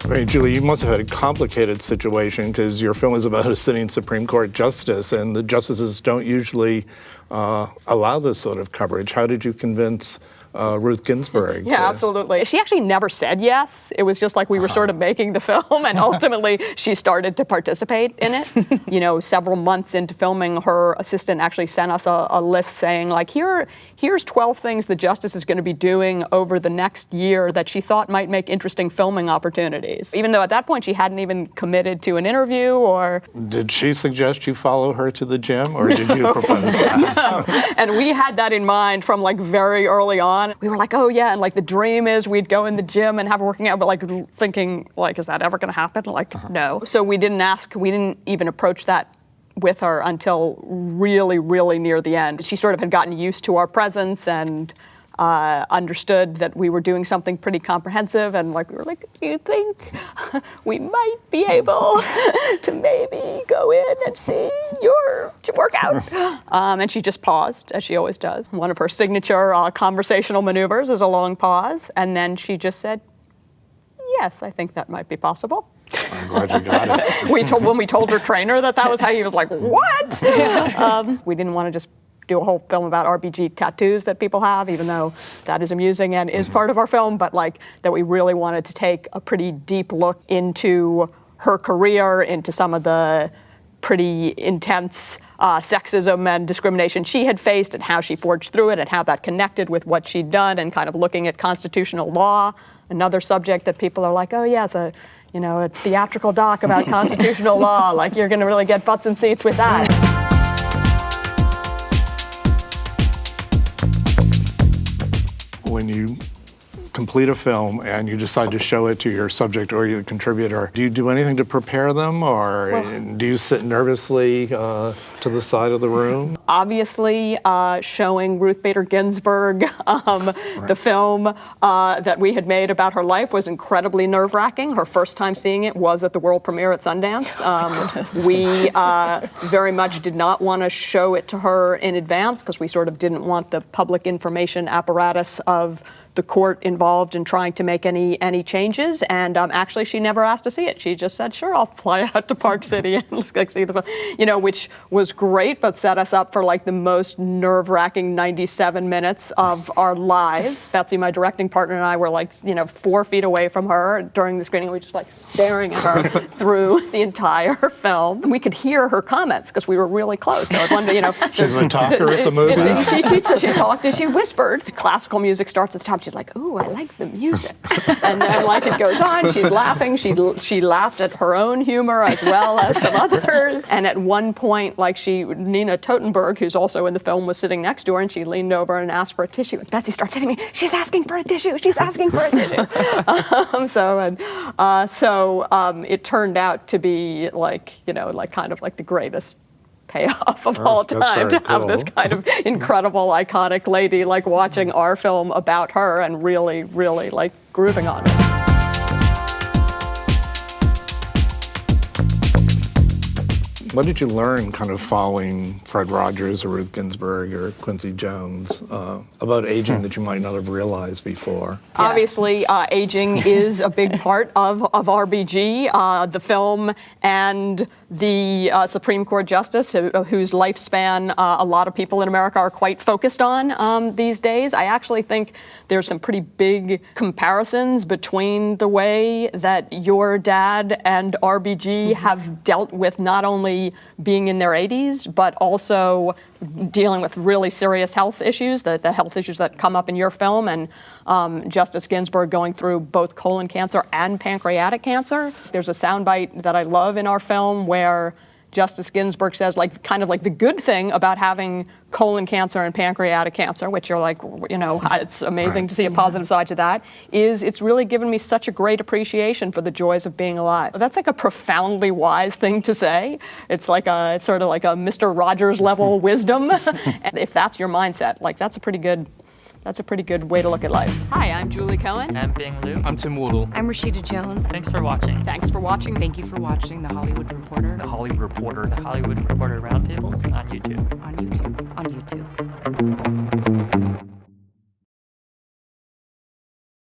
I mean, Julie, you must have had a complicated situation because your film is about a sitting Supreme Court justice, and the justices don't usually allow this sort of coverage. How did you convince Ruth Ginsburg? Yeah, absolutely. She actually never said yes. It was just like we were sort of making the film, and ultimately she started to participate in it. You know, several months into filming, her assistant actually sent us a list saying, like, here's 12 things the justice is going to be doing over the next year that she thought might make interesting filming opportunities. Even though at that point she hadn't even committed to an interview or... Did she suggest you follow her to the gym, or did you propose that? No. And we had that in mind from like very early on. We were like, oh yeah, and like the dream is we'd go in the gym and have her working out, but like thinking, like, is that ever going to happen? Like, no. So we didn't even approach that with her until really, really near the end. She sort of had gotten used to our presence and understood that we were doing something pretty comprehensive, and like we were like, do you think we might be able to maybe go in and see your workout? And she just paused, as she always does. One of her signature conversational maneuvers is a long pause, and then she just said, yes, I think that might be possible. I'm glad you got it. When we told her trainer that was how, he was like, what? We didn't want to just do a whole film about RBG tattoos that people have, even though that is amusing and is part of our film, but like that we really wanted to take a pretty deep look into her career, into some of the pretty intense sexism and discrimination she had faced and how she forged through it and how that connected with what she'd done, and kind of looking at constitutional law, another subject that people are like, oh yeah, it's a theatrical doc about constitutional law, like you're gonna really get butts and seats with that. When you complete a film and you decide to show it to your subject or your contributor, do you do anything to prepare them, or do you sit nervously to the side of the room? Obviously, showing Ruth Bader Ginsburg the film that we had made about her life was incredibly nerve-wracking. Her first time seeing it was at the world premiere at Sundance. We very much did not want to show it to her in advance because we sort of didn't want the public information apparatus of the court involved in trying to make any changes, and actually she never asked to see it. She just said, sure, I'll fly out to Park City and see the film, which was great, but set us up for like the most nerve-wracking 97 minutes of our lives. Betsy, my directing partner, and I were like, 4 feet away from her during the screening. We were just like staring at her through the entire film. And we could hear her comments because we were really close. So at one day, she's a talker at the movies. She talked and she whispered. Classical music starts at the top. She's like, ooh, I like the music. And then like it goes on, she's laughing. She laughed at her own humor as well as some others. And at one point, like Nina Totenberg, who's also in the film, was sitting next to her, and she leaned over and asked for a tissue. And Betsy starts hitting me, she's asking for a tissue, she's asking for a tissue. So it turned out to be like kind of like the greatest payoff of all time to have this kind of incredible, iconic lady like watching our film about her and really, really like grooving on it. What did you learn kind of following Fred Rogers or Ruth Ginsburg or Quincy Jones about aging that you might not have realized before? Yeah. Obviously, aging is a big part of RBG, the film, and the Supreme Court Justice, whose lifespan a lot of people in America are quite focused on these days. I actually think there's some pretty big comparisons between the way that your dad and RBG have dealt with not only being in their 80s, but also dealing with really serious health issues, the health issues that come up in your film, and Justice Ginsburg going through both colon cancer and pancreatic cancer. There's a soundbite that I love in our film where Justice Ginsburg says, like, kind of like the good thing about having colon cancer and pancreatic cancer, which you're like, it's amazing to see a positive side to that, is it's really given me such a great appreciation for the joys of being alive. That's like a profoundly wise thing to say. It's sort of like a Mr. Rogers level wisdom. And if that's your mindset, like that's a pretty good way to look at life. Hi, I'm Julie Cohen. I'm Bing Liu. I'm Tim Woodle. I'm Rashida Jones. Thanks for watching. Thanks for watching. Thank you for watching The Hollywood Reporter. The Hollywood Reporter. The Hollywood Reporter Roundtables on YouTube. On YouTube.